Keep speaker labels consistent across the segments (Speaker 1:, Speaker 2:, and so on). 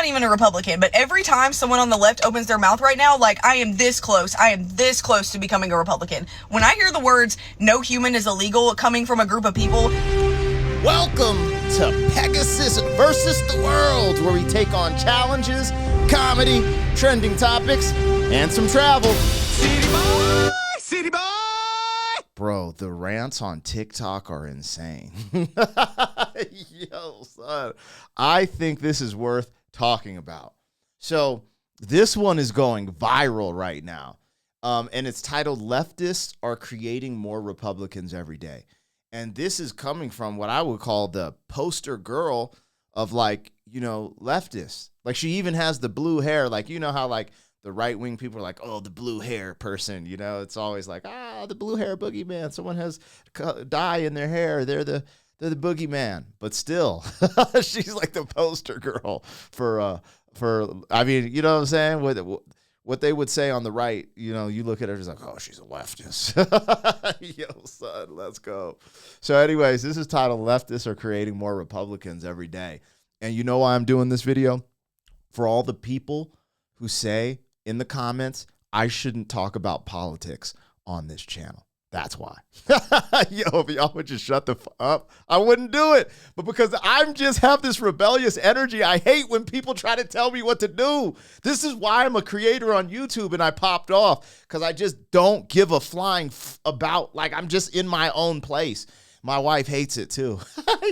Speaker 1: not even a Republican, but every time someone on the left opens their mouth right now, like, I am this close to becoming a Republican. When I hear the words, no human is illegal, coming from a group of people.
Speaker 2: Welcome to Pegasus versus the World, where we take on challenges, comedy, trending topics, and some travel.
Speaker 3: City boy! City boy!
Speaker 2: Bro, the rants on TikTok are insane. Yo, son. I think this is worth talking about. So this one is going viral right now. And it's titled, Leftists Are Creating More Republicans Every Day. And this is coming from what I would call the poster girl of, like, you know, leftists. Like, she even has the blue hair. Like, you know how, like, the right-wing people are like, oh, the blue hair person. You know, it's always like, the blue hair boogeyman. Someone has dye in their hair. They're the boogeyman. But still, she's like the poster girl for, I mean, you know what I'm saying? What they would say on the right, you know, you look at her, it's like, oh, she's a leftist. Yo, son, let's go. So anyways, this is titled, Leftists Are Creating More Republicans Every Day. And you know why I'm doing this video? For all the people who say in the comments, I shouldn't talk about politics on this channel. That's why. Yo, if y'all would just shut the up, I wouldn't do it. But because I'm just have this rebellious energy, I hate when people try to tell me what to do. This is why I'm a creator on YouTube and I popped off, because I just don't give a flying about, like, I'm just in my own place. My wife hates it too.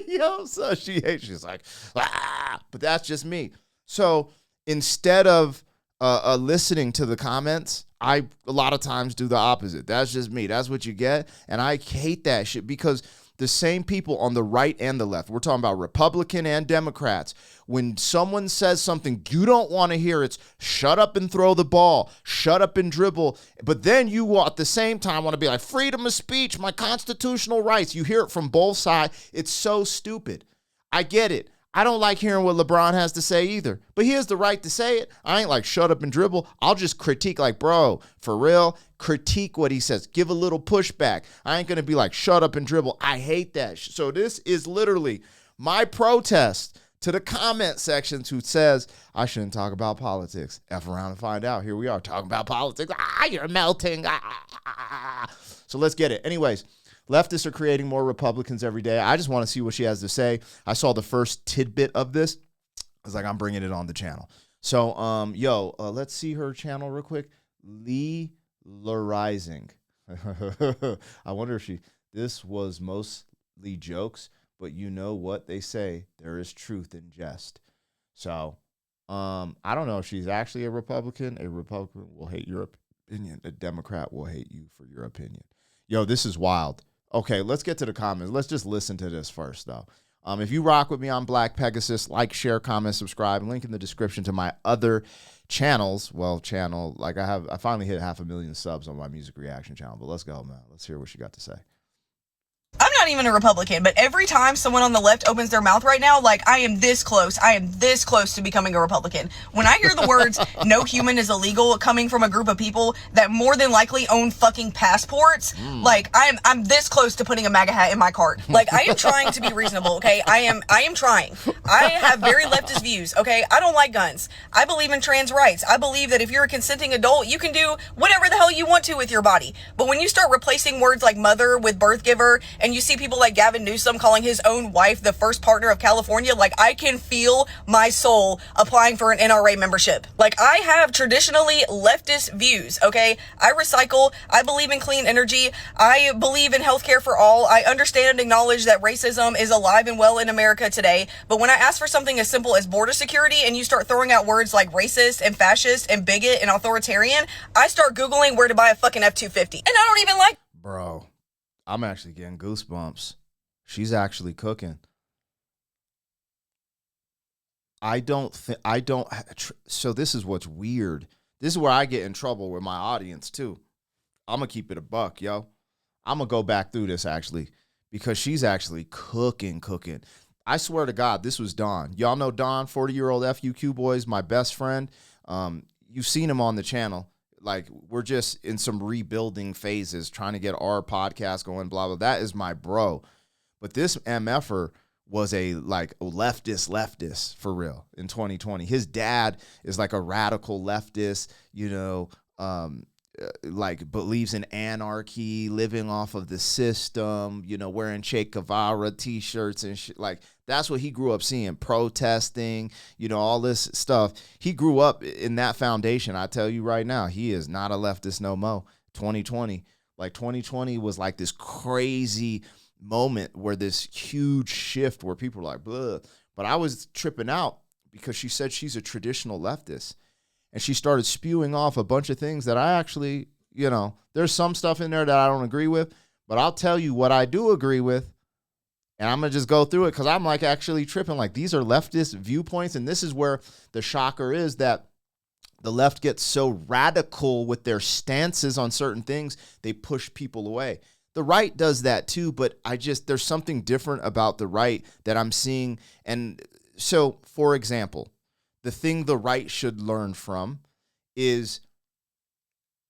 Speaker 2: Yo, so she hates, she's like, but that's just me. So instead of listening to the comments, I a lot of times do the opposite. That's just me. That's what you get. And I hate that shit because the same people on the right and the left, we're talking about Republican and Democrats, when someone says something you don't want to hear, it's shut up and throw the ball, shut up and dribble. But then you at the same time want to be like, freedom of speech, my constitutional rights. You hear it from both sides. It's so stupid. I get it. I don't like hearing what LeBron has to say either, but he has the right to say it. I ain't like shut up and dribble. I'll just critique, like, bro, for real, critique what he says. Give a little pushback. I ain't going to be like shut up and dribble. I hate that. So this is literally my protest to the comment sections who says I shouldn't talk about politics. F around and find out. Here we are talking about politics. You're melting. So let's get it. Anyways. Leftists are creating more Republicans every day. I just want to see what she has to say. I saw the first tidbit of this. I was like, I'm bringing it on the channel. So, let's see her channel real quick. Lee Rising. I wonder if this was mostly jokes, but you know what they say, there is truth in jest. So, I don't know if she's actually a Republican. A Republican will hate your opinion. A Democrat will hate you for your opinion. Yo, this is wild. Okay, let's get to the comments. Let's just listen to this first, though. If you rock with me on Black Pegasus, like, share, comment, subscribe. Link in the description to my other channels. Well, I finally hit 500,000 subs on my music reaction channel. But let's go, man. Let's hear what she got to say.
Speaker 1: I'm not even a Republican, but every time someone on the left opens their mouth right now, like, I am this close to becoming a Republican. When I hear the words, no human is illegal, coming from a group of people that more than likely own fucking passports, like, I'm this close to putting a MAGA hat in my cart. Like, I am trying to be reasonable, okay? I am trying. I have very leftist views, okay? I don't like guns. I believe in trans rights. I believe that if you're a consenting adult, you can do whatever the hell you want to with your body. But when you start replacing words like mother with birth giver, and you see people like Gavin Newsom calling his own wife the first partner of California, like, I can feel my soul applying for an NRA membership. Like, I have traditionally leftist views, okay? I recycle. I believe in clean energy. I believe in healthcare for all. I understand and acknowledge that racism is alive and well in America today. But when I ask for something as simple as border security and you start throwing out words like racist and fascist and bigot and authoritarian, I start Googling where to buy a fucking F-250. And I don't even like...
Speaker 2: Bro, I'm actually getting goosebumps. She's actually cooking. So this is what's weird. This is where I get in trouble with my audience too. I'm going to keep it a buck, yo. I'm going to go back through this actually because she's actually cooking. I swear to God, this was Don. Y'all know Don, 40-year-old FUQ boys, my best friend. You've seen him on the channel. Like, we're just in some rebuilding phases, trying to get our podcast going, blah, blah. That is my bro. But this MFer was a like leftist for real in 2020. His dad is like a radical leftist, like believes in anarchy, living off of the system, wearing Che Guevara t-shirts and shit. Like that's what he grew up seeing, protesting, all this stuff. He grew up in that foundation. I tell you right now, he is not a leftist no more. 2020 was like this crazy moment where this huge shift where people are like, blah. But I was tripping out because she said she's a traditional leftist. And she started spewing off a bunch of things that I actually, there's some stuff in there that I don't agree with, but I'll tell you what I do agree with. And I'm going to just go through it because I'm like actually tripping. Like these are leftist viewpoints. And this is where the shocker is that the left gets so radical with their stances on certain things, they push people away. The right does that too, but there's something different about the right that I'm seeing. And so, for example, the thing the right should learn from is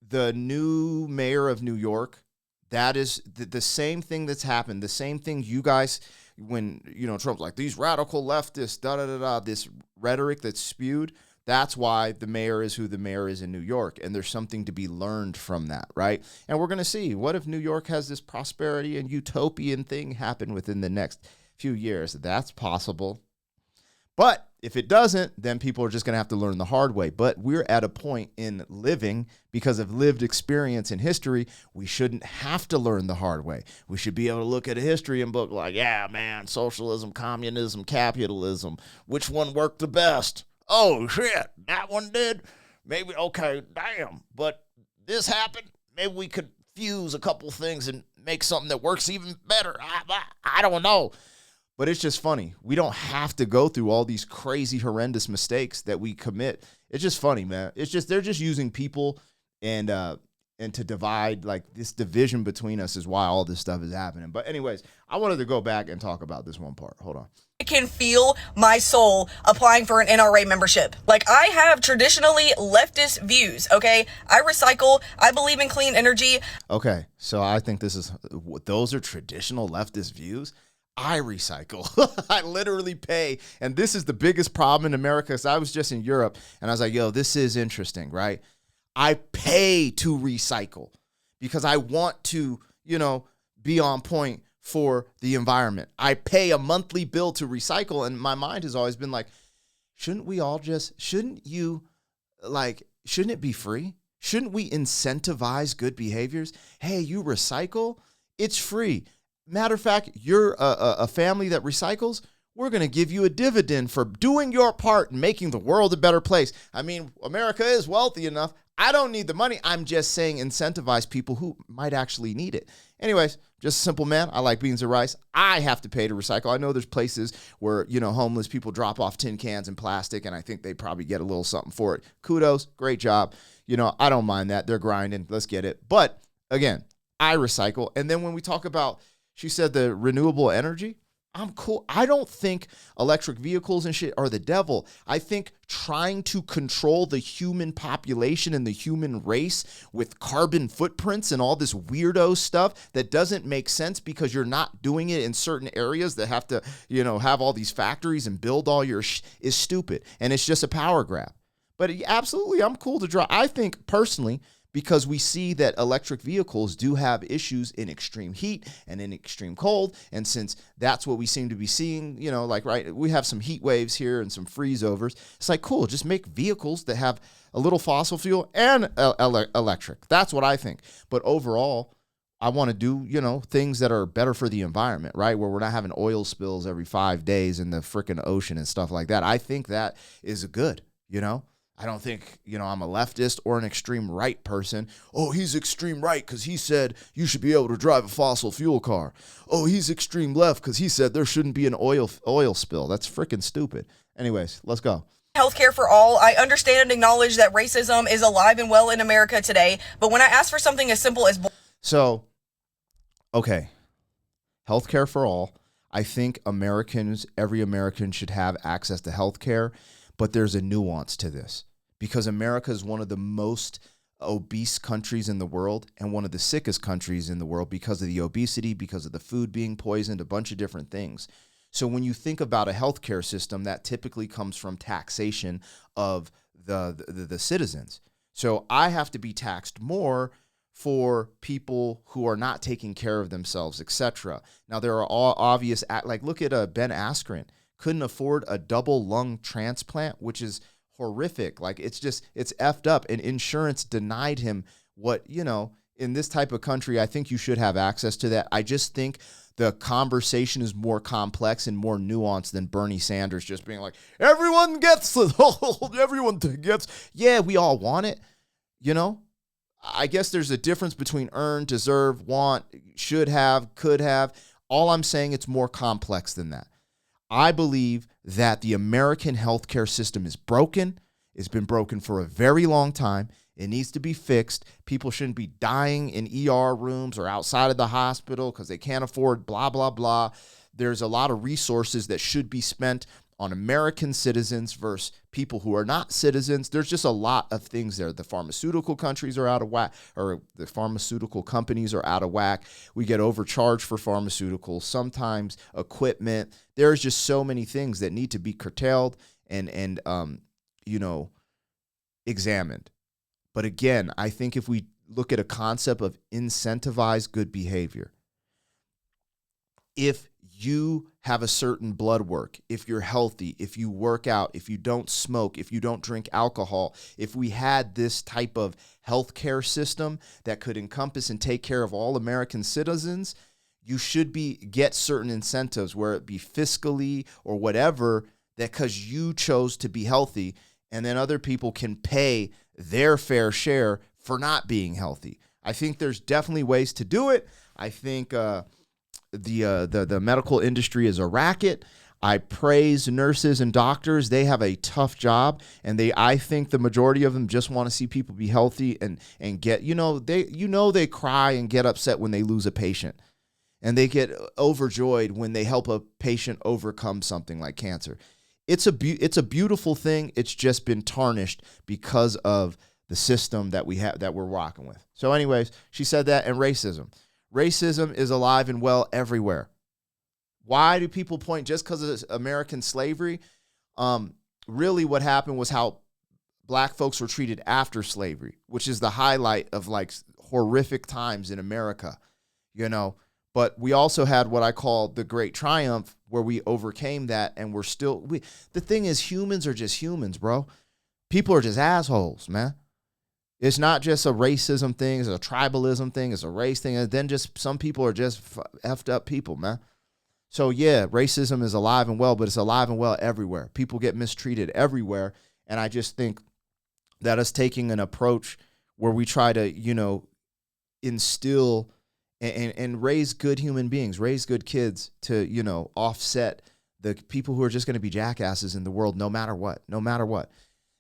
Speaker 2: the new mayor of New York. That is the same thing that's happened. The same thing you guys, when, Trump's like, these radical leftists, this rhetoric that's spewed. That's why the mayor is who the mayor is in New York. And there's something to be learned from that, right? And we're going to see, what if New York has this prosperity and utopian thing happen within the next few years? That's possible. But if it doesn't, then people are just going to have to learn the hard way. But we're at a point in living, because of lived experience in history, we shouldn't have to learn the hard way. We should be able to look at a history and book like, yeah, man, socialism, communism, capitalism, which one worked the best? Oh, shit, that one did? Maybe, okay, damn. But this happened. Maybe we could fuse a couple things and make something that works even better. I don't know. But it's just funny. We don't have to go through all these crazy, horrendous mistakes that we commit. It's just funny, man. It's just they're just using people and to divide. Like this division between us is why all this stuff is happening. But anyways, I wanted to go back and talk about this one part. Hold on.
Speaker 1: I can feel my soul applying for an NRA membership. Like, I have traditionally leftist views, okay? I recycle. I believe in clean energy.
Speaker 2: Okay, so I think those are traditional leftist views. I recycle. I literally pay. And this is the biggest problem in America, because I was just in Europe and I was like, yo, this is interesting, right? I pay to recycle because I want to, be on point for the environment. I pay a monthly bill to recycle. And my mind has always been like, shouldn't it be free? Shouldn't we incentivize good behaviors? Hey, you recycle, it's free. Matter of fact, you're a family that recycles, we're going to give you a dividend for doing your part in making the world a better place. I mean, America is wealthy enough. I don't need the money. I'm just saying incentivize people who might actually need it. Anyways, just a simple man. I like beans and rice. I have to pay to recycle. I know there's places where, homeless people drop off tin cans and plastic, and I think they probably get a little something for it. Kudos. Great job. I don't mind that. They're grinding. Let's get it. But again, I recycle. And then when we talk about, she said the renewable energy, I'm cool. I don't think electric vehicles and shit are the devil. I think trying to control the human population and the human race with carbon footprints and all this weirdo stuff that doesn't make sense because you're not doing it in certain areas that have to, have all these factories and build all your is stupid. And it's just a power grab. But absolutely, I'm cool to drive. I think personally, because we see that electric vehicles do have issues in extreme heat and in extreme cold. And since that's what we seem to be seeing, right, we have some heat waves here and some freeze overs. It's like, cool, just make vehicles that have a little fossil fuel and electric. That's what I think. But overall, I want to do, things that are better for the environment, right? Where we're not having oil spills every 5 days in the freaking ocean and stuff like that. I think that is good, I don't think, I'm a leftist or an extreme right person. Oh, he's extreme right because he said you should be able to drive a fossil fuel car. Oh, he's extreme left because he said there shouldn't be an oil spill. That's freaking stupid. Anyways, let's go.
Speaker 1: Healthcare for all. I understand and acknowledge that racism is alive and well in America today. But when I ask for something as simple as...
Speaker 2: So, okay. Healthcare for all. I think every American should have access to healthcare. But there's a nuance to this because America is one of the most obese countries in the world and one of the sickest countries in the world because of the obesity, because of the food being poisoned, a bunch of different things. So when you think about a healthcare system, that typically comes from taxation of the citizens. So I have to be taxed more for people who are not taking care of themselves, etc. Now, there are all obvious, like look at Ben Askren, couldn't afford a double lung transplant, which is horrific. Like it's effed up, and insurance denied him what, in this type of country, I think you should have access to that. I just think the conversation is more complex and more nuanced than Bernie Sanders just being like, everyone gets it. Everyone gets. Yeah, we all want it. I guess there's a difference between earn, deserve, want, should have, could have. All I'm saying, it's more complex than that. I believe that the American healthcare system is broken. It's been broken for a very long time. It needs to be fixed. People shouldn't be dying in ER rooms or outside of the hospital because they can't afford blah, blah, blah. There's a lot of resources that should be spent on American citizens versus people who are not citizens. There's just a lot of things there. The pharmaceutical countries are out of whack, or the pharmaceutical companies are out of whack. We get overcharged for pharmaceuticals, sometimes equipment. There's just so many things that need to be curtailed and examined. But again, I think if we look at a concept of incentivize good behavior, if you have a certain blood work, if you're healthy, if you work out, if you don't smoke, if you don't drink alcohol, if we had this type of healthcare system that could encompass and take care of all American citizens, you should get certain incentives, where it be fiscally or whatever, that because you chose to be healthy, and then other people can pay their fair share for not being healthy. I think there's definitely ways to do it. I think the medical industry is a racket. I praise nurses and doctors. They have a tough job, and I think the majority of them just want to see people be healthy and get, they cry and get upset when they lose a patient, and they get overjoyed when they help a patient overcome something like cancer. It's a beautiful thing. It's just been tarnished because of the system that we have, that we're rocking with. So anyways, she said that. And racism. Racism is alive and well everywhere. Why do people point just because of American slavery? Really what happened was how black folks were treated after slavery, which is the highlight of like horrific times in America, But we also had what I call the Great Triumph, where we overcame that, and we're still. The thing is, humans are just humans, bro. People are just assholes, man. It's not just a racism thing, it's a tribalism thing, it's a race thing, and then just some people are just effed up people, man. So yeah, racism is alive and well, but it's alive and well everywhere. People get mistreated everywhere, and I just think that us taking an approach where we try to, instill and raise good human beings, raise good kids to, offset the people who are just going to be jackasses in the world no matter what.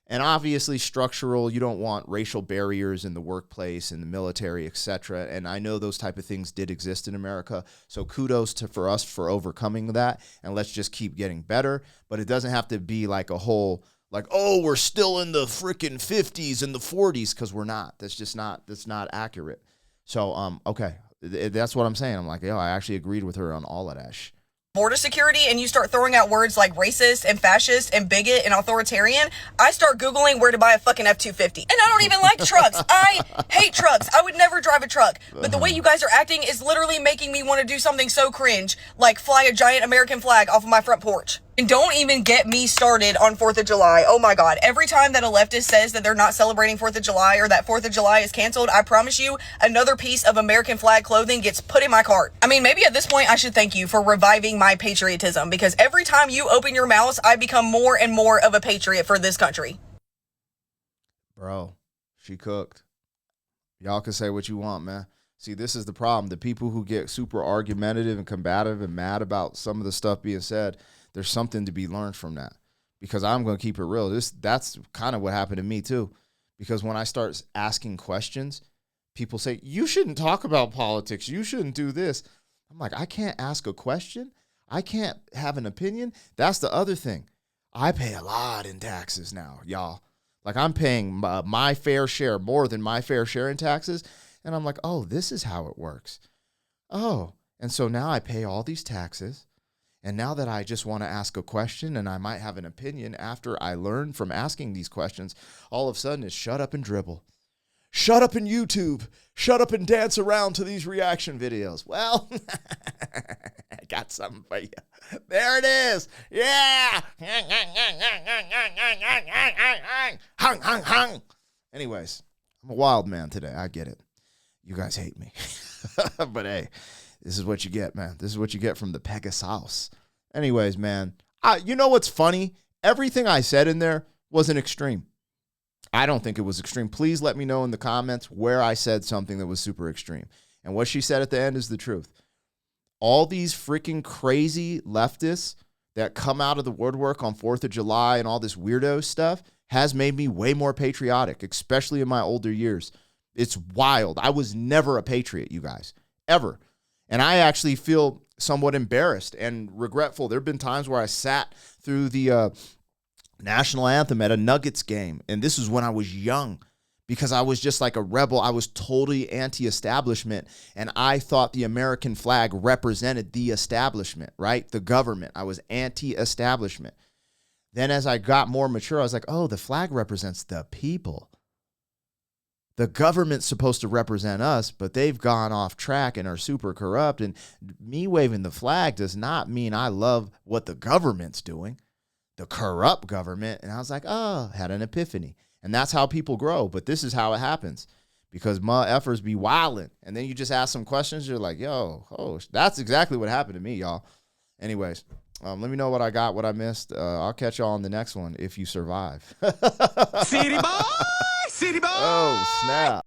Speaker 2: And obviously structural, you don't want racial barriers in the workplace, in the military, etc. And I know those type of things did exist in America. So kudos for us for overcoming that. And let's just keep getting better. But it doesn't have to be like a whole, like, oh, we're still in the freaking 50s and the 40s, because we're not. That's not accurate. So, okay. That's what I'm saying. I'm like, I actually agreed with her on all of that.
Speaker 1: Border security, and you start throwing out words like racist and fascist and bigot and authoritarian, I start Googling where to buy a fucking F-250. And I don't even like trucks. I hate trucks. I would never drive a truck. But the way you guys are acting is literally making me want to do something so cringe, like fly a giant American flag off of my front porch. And don't even get me started on 4th of July. Oh my God. Every time that a leftist says that they're not celebrating 4th of July or that 4th of July is canceled, I promise you another piece of American flag clothing gets put in my cart. I mean, maybe at this point I should thank you for reviving my patriotism, because every time you open your mouth, I become more and more of a patriot for this country.
Speaker 2: Bro, she cooked. Y'all can say what you want, man. See, this is the problem. The people who get super argumentative and combative and mad about some of the stuff being said, there's something to be learned from that, because I'm going to keep it real. That's kind of what happened to me too, because when I start asking questions, people say, you shouldn't talk about politics. You shouldn't do this. I'm like, I can't ask a question. I can't have an opinion. That's the other thing. I pay a lot in taxes now, y'all. Like I'm paying my fair share, more than my fair share in taxes. And I'm like, oh, this is how it works. Oh, and so now I pay all these taxes. And now that I just want to ask a question and I might have an opinion after I learn from asking these questions, all of a sudden it's shut up and dribble. Shut up in YouTube. Shut up and dance around to these reaction videos. Well, I got something for you. There it is. Yeah. Hung, hung, hung. Anyways, I'm a wild man today. I get it. You guys hate me. But hey, this is what you get, man. This is what you get from the Pegasus. Anyways, man, you know what's funny? Everything I said in there was an extreme. I don't think it was extreme. Please let me know in the comments where I said something that was super extreme. And what she said at the end is the truth. All these freaking crazy leftists that come out of the woodwork on 4th of July and all this weirdo stuff has made me way more patriotic, especially in my older years. It's wild. I was never a patriot, you guys, ever. And I actually feel somewhat embarrassed and regretful. There have been times where I sat through the national anthem at a Nuggets game, and this is when I was young, because I was just like a rebel. I was totally anti-establishment, and I thought the American flag represented the establishment, right? The government. I was anti-establishment. Then as I got more mature, I was like, oh, the flag represents the people. The government's supposed to represent us, but they've gone off track and are super corrupt, and me waving the flag does not mean I love what the government's doing. The corrupt government. And I was like, oh, had an epiphany. And that's how people grow. But this is how it happens, because my efforts be wilding. And then you just ask some questions. You're like, yo, oh, that's exactly what happened to me, y'all. Anyways, let me know what I got, what I missed. I'll catch y'all on the next one if you survive.
Speaker 3: City boy, city boy.
Speaker 2: Oh, snap.